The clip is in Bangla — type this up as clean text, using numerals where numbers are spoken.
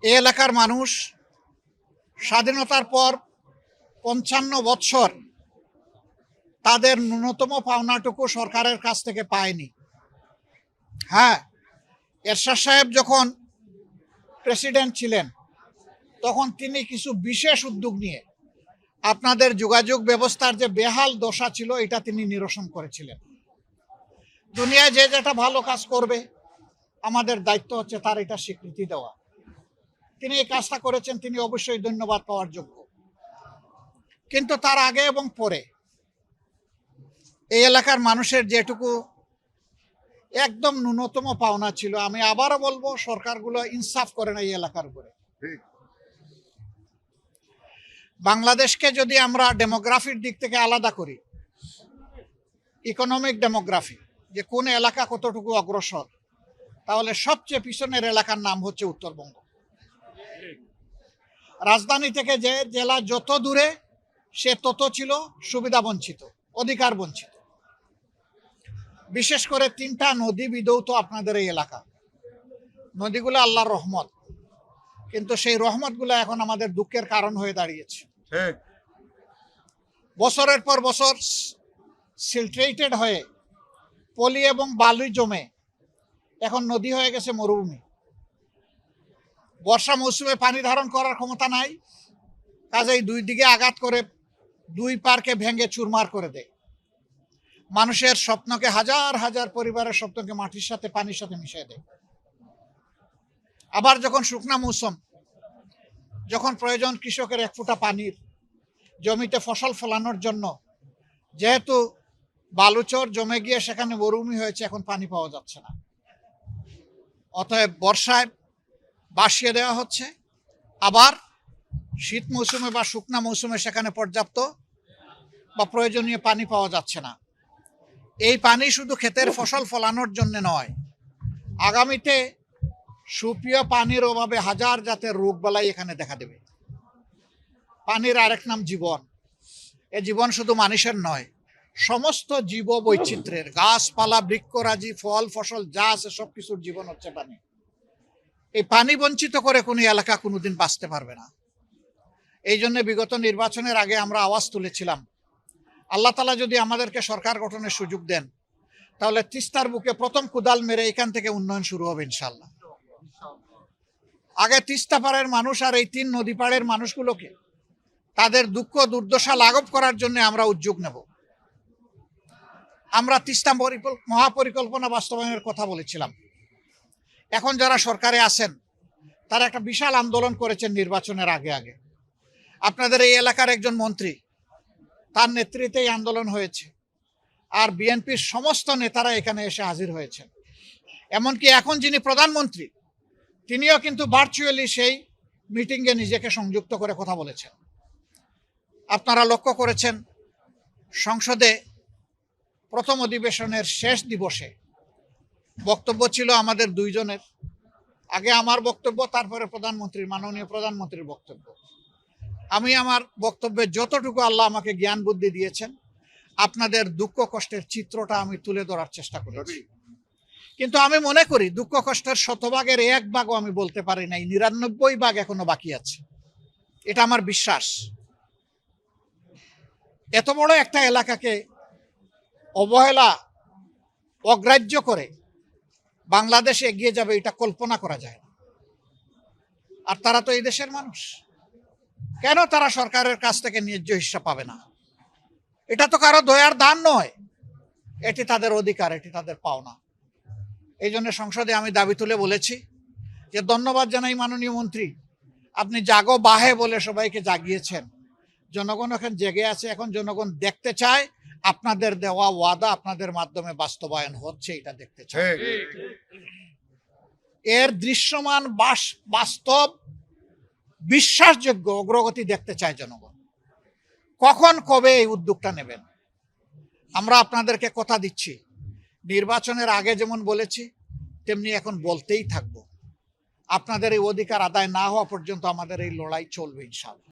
এই এলাকার মানুষ স্বাধীনতার পর ৫৫ বছর তাদের ন্যূনতম পাওনাটুকু সরকারের কাছ থেকে পায়নি। হ্যাঁ, এরশাদ সাহেব যখন প্রেসিডেন্ট ছিলেন তখন তিনি কিছু বিশেষ উদ্যোগ নিয়ে আপনাদের যোগাযোগ ব্যবস্থার যে বেহাল দশা ছিল এটা তিনি নিরসন করেছিলেন। দুনিয়ায় যে যেটা ভালো কাজ করবে আমাদের দায়িত্ব হচ্ছে তার এটা স্বীকৃতি দেওয়া। তিনি এই কাজটা করেছেন, তিনি অবশ্যই ধন্যবাদ পাওয়ার যোগ্য। কিন্তু তার আগে এবং পরে এই এলাকার মানুষের যেটুকু একদম ন্যূনতম পাওনা ছিল, আমি আবারও বলবো সরকারগুলো ইনসাফ করে না এই এলাকার উপরে। বাংলাদেশকে যদি আমরা ডেমোগ্রাফির দিক থেকে আলাদা করি, ইকোনমিক ডেমোগ্রাফি, যে কোন এলাকা কতটুকু অগ্রসর, তাহলে সবচেয়ে পিছনের এলাকার নাম হচ্ছে উত্তরবঙ্গ। রাজধানী থেকে যে জেলা যত দূরে সে তত ছিল সুবিধা বঞ্চিত, অধিকার বঞ্চিত। বিশেষ করে 3টা নদী বিধৌত আপনাদের এই এলাকা। নদীগুলো আল্লাহর রহমত, কিন্তু সেই রহমতগুলো এখন আমাদের দুঃখের কারণ হয়ে দাঁড়িয়েছে। বছরের পর বছর সিলট্রেটেড হয়ে পলি এবং বালু জমে এখন নদী হয়ে গেছে মরুভূমি। বর্ষা মৌসুমে পানি ধারণ করার ক্ষমতা নাই, কাজেই দুই দিকে আঘাত করে দুই পারকে ভেঙে চুরমার করে দেয়। মানুষের স্বপ্নকে, হাজার হাজার পরিবারের স্বপ্নকে মাটির সাথে, পানির সাথে মিশিয়ে দেয়। আবার যখন শুকনা মৌসুম, যখন প্রয়োজন কৃষকের এক ফোঁটা পানির, জমিতে ফসল ফলানোর জন্য, যেহেতু বালুচর জমে গিয়ে সেখানে মরুভূমি হয়েছে, এখন পানি পাওয়া যাচ্ছে না। অতএব বর্ষায় বাসিয়ে দেওয়া হচ্ছে, আবার শীত মৌসুমে বা শুকনা মৌসুমে সেখানে পর্যাপ্ত বা প্রয়োজনীয় পানি পাওয়া যাচ্ছে না। এই পানি শুধু ক্ষেতের ফসল ফলানোর জন্য নয়, আগামীতে সুপেয় পানির অভাবে হাজার জাতের রোগ বালাই এখানে দেখা দেবে। পানির আরেক নাম জীবন। এ জীবন শুধু মানুষের নয়, সমস্ত জীব বৈচিত্র্যের, গাছপালা, বৃক্ষরাজি, ফল ফসল যা আছে সব কিছুর জীবন হচ্ছে পানি। এই পানি বঞ্চিত করে কোনো এলাকা কোনোদিন বাঁচতে পারবে না। এই জন্য বিগত নির্বাচনের আগে আমরা আওয়াজ তুলেছিলাম, আল্লাহ তাআলা যদি আমাদেরকে সরকার গঠনের সুযোগ দেন, তাহলে তিস্তার বুকে প্রথম কুদাল মেরে এখান থেকে উন্নয়ন শুরু হবে ইনশাল্লাহ। আগে তিস্তা পাড়ের মানুষ আর এই 3 নদী পাড়ের মানুষগুলোকে তাদের দুঃখ দুর্দশা লাঘব করার জন্য আমরা উদ্যোগ নেব। আমরা তিস্তা মহাপরিকল্পনা বাস্তবায়নের কথা বলেছিলাম। এখন যারা সরকারে আছেন তারা একটা বিশাল আন্দোলন করেছেন নির্বাচনের আগে আগে। আপনাদের এই এলাকার একজন মন্ত্রী, তার নেতৃত্বে এই আন্দোলন হয়েছে, আর বিএনপির সমস্ত নেতারা এখানে এসে হাজির হয়েছেন। এমনকি এখন যিনি প্রধানমন্ত্রী, তিনিও কিন্তু ভার্চুয়ালি সেই মিটিংয়ে নিজেকে সংযুক্ত করে কথা বলেছেন। আপনারা লক্ষ্য করেছেন, সংসদে প্রথম অধিবেশনের শেষ দিবসে বক্তব্য ছিল আমাদের 2 জনের। আগে আমার বক্তব্য, তারপরে প্রধানমন্ত্রীর, মাননীয় প্রধানমন্ত্রীর বক্তব্য। আমি আমার বক্তব্যে যতটুকু আল্লাহ আমাকে জ্ঞান বুদ্ধি দিয়েছেন, আপনাদের দুঃখ কষ্টের চিত্রটা আমি তুলে ধরার চেষ্টা করেছি। কিন্তু আমি মনে করি দুঃখ কষ্টের 100 ভাগের 1 ভাগও আমি বলতে পারি নাই, 99 ভাগ এখনো বাকি আছে। এটা আমার বিশ্বাস। এত বড় একটা এলাকাকে অবহেলা, অগ্রাহ্য করে বাংলাদেশে এগিয়ে যাবে এটা কল্পনা করা যায় না। আর তারা তো এই দেশের মানুষ, কেন তারা সরকারের কাছ থেকে ন্যায্য হিস্সা পাবে না? এটা তো কারো দয়ার দান নয়, এটি তাদের অধিকার, এটি তাদের পাওনা। এই জন্য সংসদে আমি দাবি তুলে বলেছি যে ধন্যবাদ জানাই মাননীয় মন্ত্রী, আপনি জাগো বাহে বলে সবাইকে জাগিয়েছেন। জনগণ এখন জেগে আছে, এখন জনগণ দেখতে চায় আপনাদের দেওয়া ওয়াদা আপনাদের মাধ্যমে বাস্তবায়ন হচ্ছে, এটা দেখতে চায়। এর দৃশ্যমান বাস্তব বিশ্বাসযোগ্য অগ্রগতি দেখতে চায় জনগণ। কখন কবে এই উদ্যোগটা নেবেন? আমরা আপনাদেরকে কথা দিচ্ছি, নির্বাচনের আগে যেমন বলেছি তেমনি এখন বলতেই থাকবো। আপনাদের এই অধিকার আদায় না হওয়া পর্যন্ত আমাদের এই লড়াই চলবে ইনশাআল্লাহ।